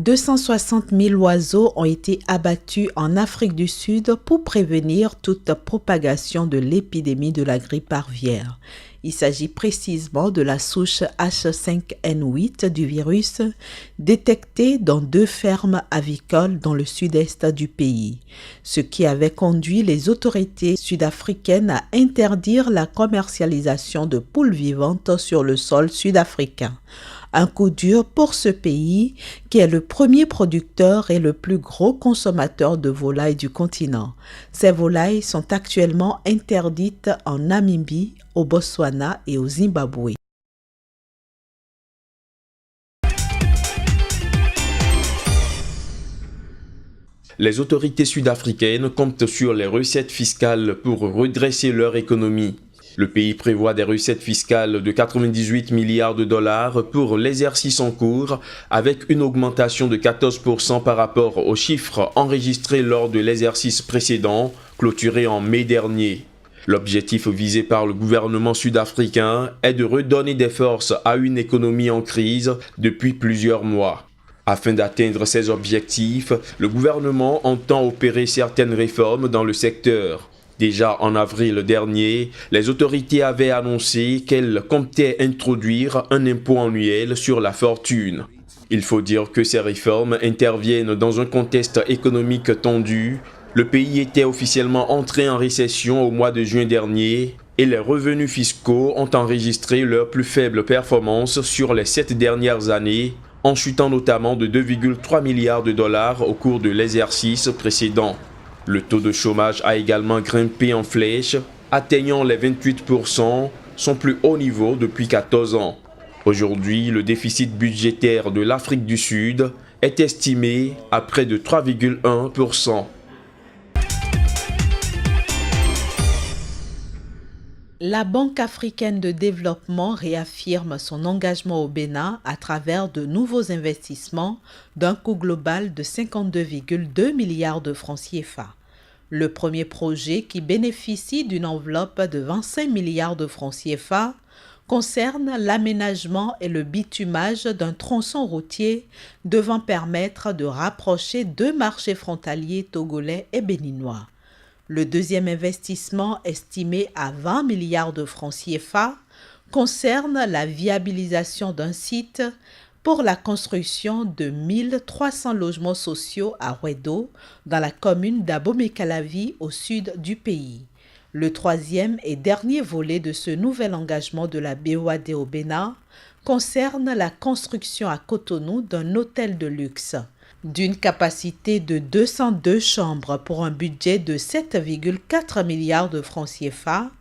260 000 oiseaux ont été abattus en Afrique du Sud pour prévenir toute propagation de l'épidémie de la grippe aviaire. Il s'agit précisément de la souche H5N8 du virus détectée dans 2 fermes avicoles dans le sud-est du pays, ce qui avait conduit les autorités sud-africaines à interdire la commercialisation de poules vivantes sur le sol sud-africain. Un coup dur pour ce pays qui est le premier producteur et le plus gros consommateur de volailles du continent. Ces volailles sont actuellement interdites en Namibie, au Botswana et au Zimbabwe. Les autorités sud-africaines comptent sur les recettes fiscales pour redresser leur économie. Le pays prévoit des recettes fiscales de 98 milliards de dollars pour l'exercice en cours, avec une augmentation de 14% par rapport aux chiffres enregistrés lors de l'exercice précédent, clôturé en mai dernier. L'objectif visé par le gouvernement sud-africain est de redonner des forces à une économie en crise depuis plusieurs mois. Afin d'atteindre ces objectifs, le gouvernement entend opérer certaines réformes dans le secteur. Déjà en avril dernier, les autorités avaient annoncé qu'elles comptaient introduire un impôt annuel sur la fortune. Il faut dire que ces réformes interviennent dans un contexte économique tendu. Le pays était officiellement entré en récession au mois de juin dernier et les revenus fiscaux ont enregistré leur plus faible performance sur les 7 dernières années, en chutant notamment de 2,3 milliards de dollars au cours de l'exercice précédent. Le taux de chômage a également grimpé en flèche, atteignant les 28%, son plus haut niveau depuis 14 ans. Aujourd'hui, le déficit budgétaire de l'Afrique du Sud est estimé à près de 3,1%. La Banque africaine de développement réaffirme son engagement au Bénin à travers de nouveaux investissements d'un coût global de 52,2 milliards de francs CFA. Le premier projet, qui bénéficie d'une enveloppe de 25 milliards de francs CFA, concerne l'aménagement et le bitumage d'un tronçon routier devant permettre de rapprocher 2 marchés frontaliers togolais et béninois. Le deuxième investissement, estimé à 20 milliards de francs CFA, concerne la viabilisation d'un site pour la construction de 1300 logements sociaux à Wedo, dans la commune d'Abomey-Calavi, au sud du pays. Le troisième et dernier volet de ce nouvel engagement de la BOAD au Bénin concerne la construction à Cotonou d'un hôtel de luxe d'une capacité de 202 chambres pour un budget de 7,4 milliards de francs CFA.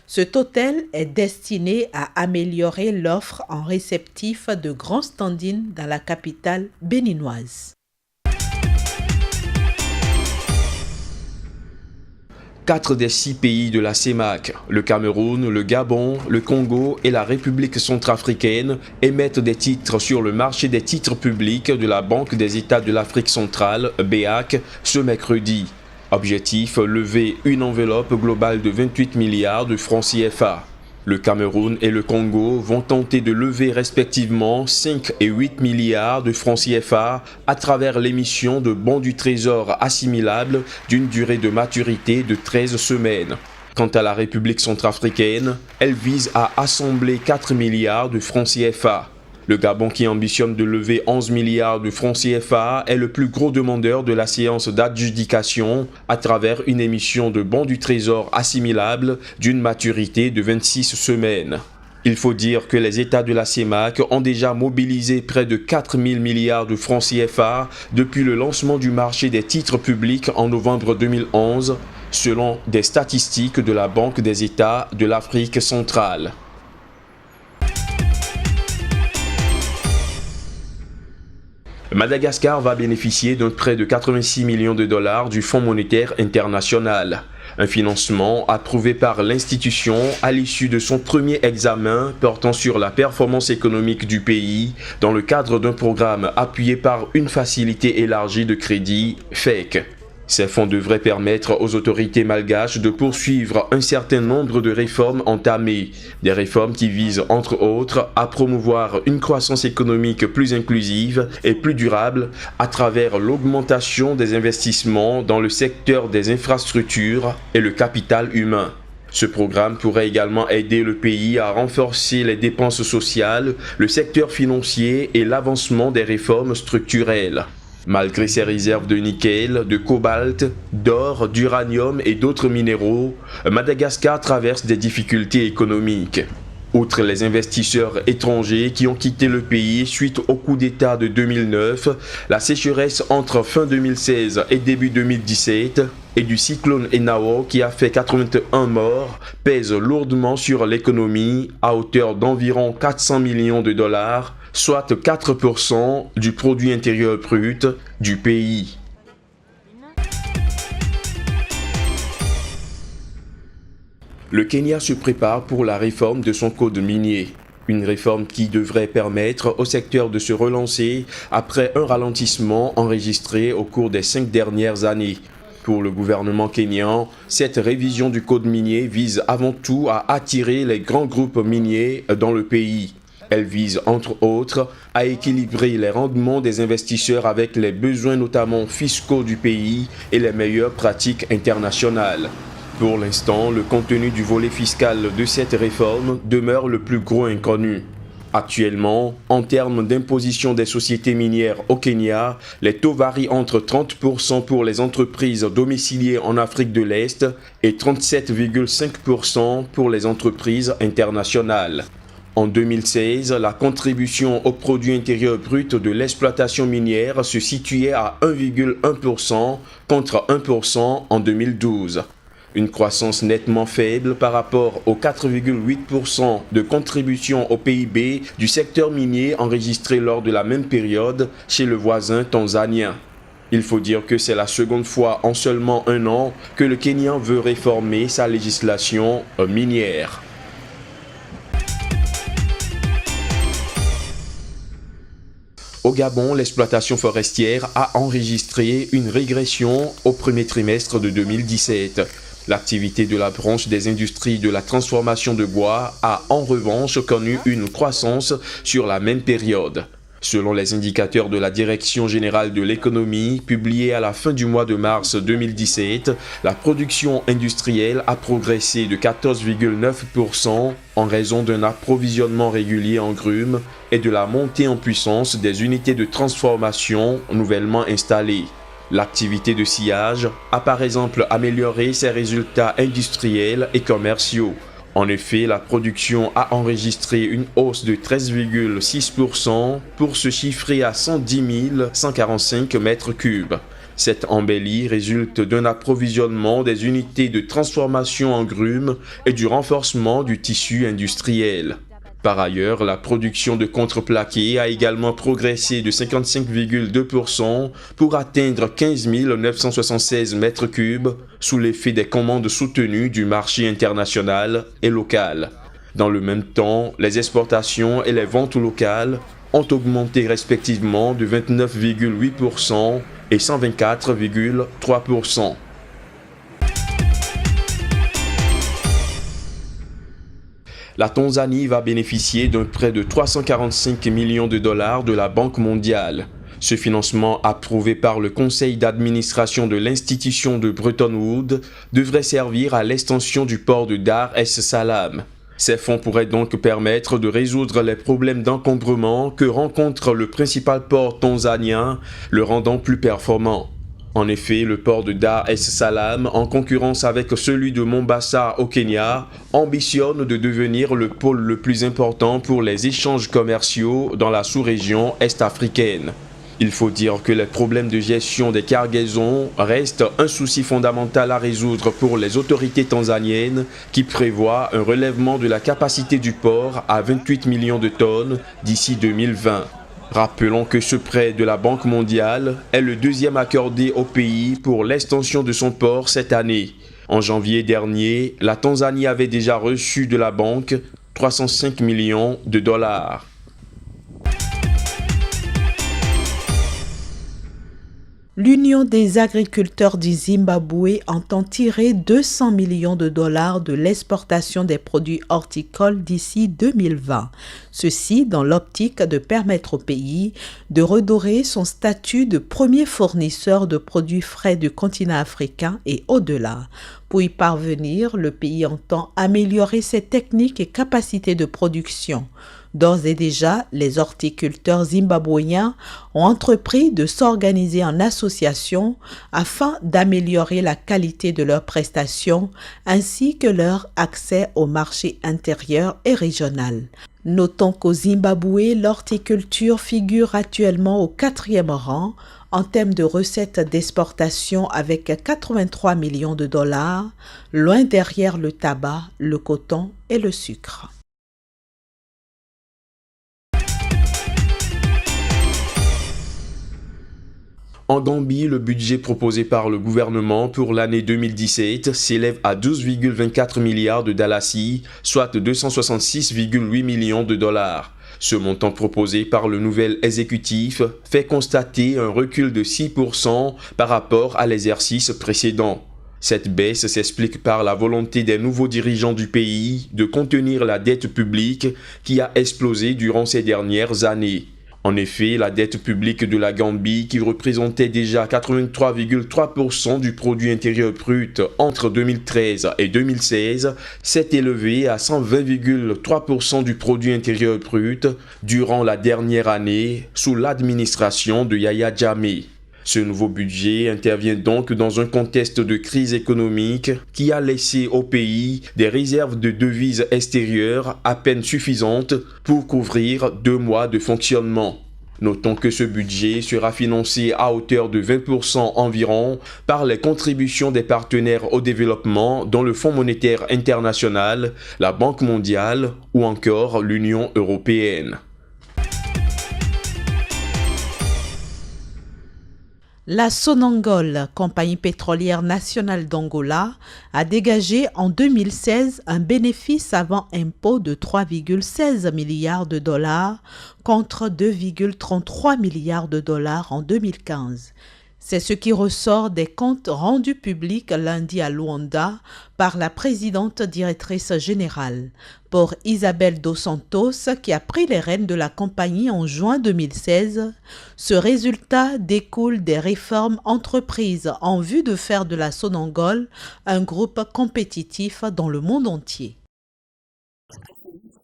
Cet hôtel est destiné à améliorer l'offre en réceptif de grands stand-in dans la capitale béninoise. 4 des 6 pays de la CEMAC, le Cameroun, le Gabon, le Congo et la République centrafricaine, émettent des titres sur le marché des titres publics de la Banque des États de l'Afrique centrale, BEAC, ce mercredi. Objectif, lever une enveloppe globale de 28 milliards de francs CFA. Le Cameroun et le Congo vont tenter de lever respectivement 5 et 8 milliards de francs CFA à travers l'émission de bons du trésor assimilables d'une durée de maturité de 13 semaines. Quant à la République centrafricaine, elle vise à assembler 4 milliards de francs CFA. Le Gabon, qui ambitionne de lever 11 milliards de francs CFA, est le plus gros demandeur de la séance d'adjudication à travers une émission de bons du trésor assimilables d'une maturité de 26 semaines. Il faut dire que les États de la CEMAC ont déjà mobilisé près de 4 000 milliards de francs CFA depuis le lancement du marché des titres publics en novembre 2011, selon des statistiques de la Banque des États de l'Afrique centrale. Madagascar va bénéficier d'un prêt de 86 millions de dollars du Fonds monétaire international. Un financement approuvé par l'institution à l'issue de son premier examen portant sur la performance économique du pays dans le cadre d'un programme appuyé par une facilité élargie de crédit, FEC. Ces fonds devraient permettre aux autorités malgaches de poursuivre un certain nombre de réformes entamées, des réformes qui visent entre autres à promouvoir une croissance économique plus inclusive et plus durable à travers l'augmentation des investissements dans le secteur des infrastructures et le capital humain. Ce programme pourrait également aider le pays à renforcer les dépenses sociales, le secteur financier et l'avancement des réformes structurelles. Malgré ses réserves de nickel, de cobalt, d'or, d'uranium et d'autres minéraux, Madagascar traverse des difficultés économiques. Outre les investisseurs étrangers qui ont quitté le pays suite au coup d'État de 2009, la sécheresse entre fin 2016 et début 2017 et du cyclone Enao qui a fait 81 morts pèse lourdement sur l'économie à hauteur d'environ 400 millions de dollars, soit 4% du produit intérieur brut du pays. Le Kenya se prépare pour la réforme de son code minier. Une réforme qui devrait permettre au secteur de se relancer après un ralentissement enregistré au cours des 5 dernières années. Pour le gouvernement kényan, cette révision du code minier vise avant tout à attirer les grands groupes miniers dans le pays. Elle vise entre autres à équilibrer les rendements des investisseurs avec les besoins notamment fiscaux du pays et les meilleures pratiques internationales. Pour l'instant, le contenu du volet fiscal de cette réforme demeure le plus gros inconnu. Actuellement, en termes d'imposition des sociétés minières au Kenya, les taux varient entre 30% pour les entreprises domiciliées en Afrique de l'Est et 37,5% pour les entreprises internationales. En 2016, la contribution au produit intérieur brut de l'exploitation minière se situait à 1,1% contre 1% en 2012. Une croissance nettement faible par rapport aux 4,8% de contribution au PIB du secteur minier enregistré lors de la même période chez le voisin tanzanien. Il faut dire que c'est la seconde fois en seulement un an que le Kenya veut réformer sa législation minière. Au Gabon, l'exploitation forestière a enregistré une régression au premier trimestre de 2017. L'activité de la branche des industries de la transformation de bois a en revanche connu une croissance sur la même période. Selon les indicateurs de la Direction générale de l'économie, publiés à la fin du mois de mars 2017, la production industrielle a progressé de 14,9% en raison d'un approvisionnement régulier en grumes et de la montée en puissance des unités de transformation nouvellement installées. L'activité de sciage a par exemple amélioré ses résultats industriels et commerciaux. En effet, la production a enregistré une hausse de 13,6% pour se chiffrer à 110 145 mètres cubes. Cette embellie résulte d'un approvisionnement des unités de transformation en grumes et du renforcement du tissu industriel. Par ailleurs, la production de contreplaqué a également progressé de 55,2% pour atteindre 15 976 mètres cubes sous l'effet des commandes soutenues du marché international et local. Dans le même temps, les exportations et les ventes locales ont augmenté respectivement de 29,8% et 124,3%. La Tanzanie va bénéficier d'un prêt de 345 millions de dollars de la Banque mondiale. Ce financement, approuvé par le conseil d'administration de l'institution de Bretton Woods, devrait servir à l'extension du port de Dar es Salaam. Ces fonds pourraient donc permettre de résoudre les problèmes d'encombrement que rencontre le principal port tanzanien, le rendant plus performant. En effet, le port de Dar es Salaam, en concurrence avec celui de Mombasa au Kenya, ambitionne de devenir le pôle le plus important pour les échanges commerciaux dans la sous-région est-africaine. Il faut dire que les problèmes de gestion des cargaisons restent un souci fondamental à résoudre pour les autorités tanzaniennes qui prévoient un relèvement de la capacité du port à 28 millions de tonnes d'ici 2020. Rappelons que ce prêt de la Banque mondiale est le deuxième accordé au pays pour l'extension de son port cette année. En janvier dernier, la Tanzanie avait déjà reçu de la banque 305 millions de dollars. L'Union des agriculteurs du Zimbabwe entend tirer 200 millions de dollars de l'exportation des produits horticoles d'ici 2020. Ceci dans l'optique de permettre au pays de redorer son statut de premier fournisseur de produits frais du continent africain et au-delà. Pour y parvenir, le pays entend améliorer ses techniques et capacités de production. D'ores et déjà, les horticulteurs zimbabwéens ont entrepris de s'organiser en association afin d'améliorer la qualité de leurs prestations ainsi que leur accès au marché intérieur et régional. Notons qu'au Zimbabwe, l'horticulture figure actuellement au 4e rang en termes de recettes d'exportation avec 83 millions de dollars, loin derrière le tabac, le coton et le sucre. En Gambie, le budget proposé par le gouvernement pour l'année 2017 s'élève à 12,24 milliards de dalasi, soit 266,8 millions de dollars. Ce montant proposé par le nouvel exécutif fait constater un recul de 6% par rapport à l'exercice précédent. Cette baisse s'explique par la volonté des nouveaux dirigeants du pays de contenir la dette publique qui a explosé durant ces dernières années. En effet, la dette publique de la Gambie, qui représentait déjà 83,3% du produit intérieur brut entre 2013 et 2016, s'est élevée à 120,3% du produit intérieur brut durant la dernière année sous l'administration de Yahya Jammeh. Ce nouveau budget intervient donc dans un contexte de crise économique qui a laissé au pays des réserves de devises extérieures à peine suffisantes pour couvrir 2 mois de fonctionnement. Notons que ce budget sera financé à hauteur de 20% environ par les contributions des partenaires au développement dont le Fonds monétaire international, la Banque mondiale ou encore l'Union européenne. La Sonangol, compagnie pétrolière nationale d'Angola, a dégagé en 2016 un bénéfice avant impôt de 3,16 milliards de dollars contre 2,33 milliards de dollars en 2015. C'est ce qui ressort des comptes rendus publics lundi à Luanda par la présidente directrice générale. Pour Isabelle Dos Santos, qui a pris les rênes de la compagnie en juin 2016, ce résultat découle des réformes entreprises en vue de faire de la Sonangol un groupe compétitif dans le monde entier.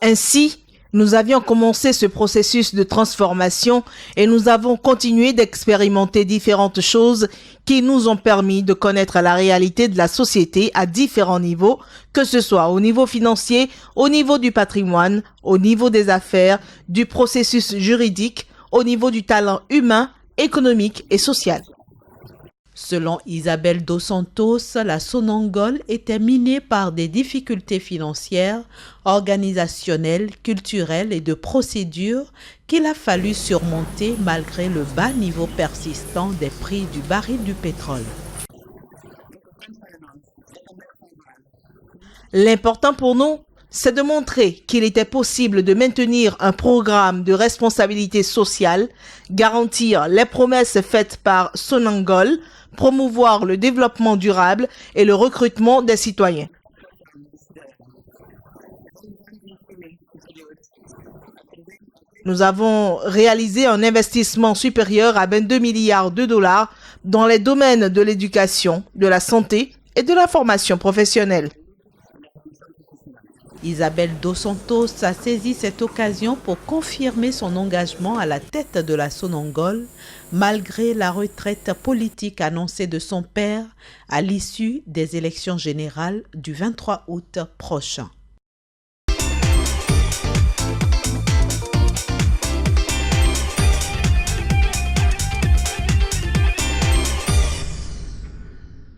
Ainsi, nous avions commencé ce processus de transformation et nous avons continué d'expérimenter différentes choses qui nous ont permis de connaître la réalité de la société à différents niveaux, que ce soit au niveau financier, au niveau du patrimoine, au niveau des affaires, du processus juridique, au niveau du talent humain, économique et social. Selon Isabelle Dos Santos, la Sonangol était minée par des difficultés financières, organisationnelles, culturelles et de procédures qu'il a fallu surmonter malgré le bas niveau persistant des prix du baril du pétrole. L'important pour nous, c'est de montrer qu'il était possible de maintenir un programme de responsabilité sociale, garantir les promesses faites par Sonangol, promouvoir le développement durable et le recrutement des citoyens. Nous avons réalisé un investissement supérieur à 22 milliards de dollars dans les domaines de l'éducation, de la santé et de la formation professionnelle. Isabelle Dos Santos a saisi cette occasion pour confirmer son engagement à la tête de la Sonangol, malgré la retraite politique annoncée de son père à l'issue des élections générales du 23 août prochain.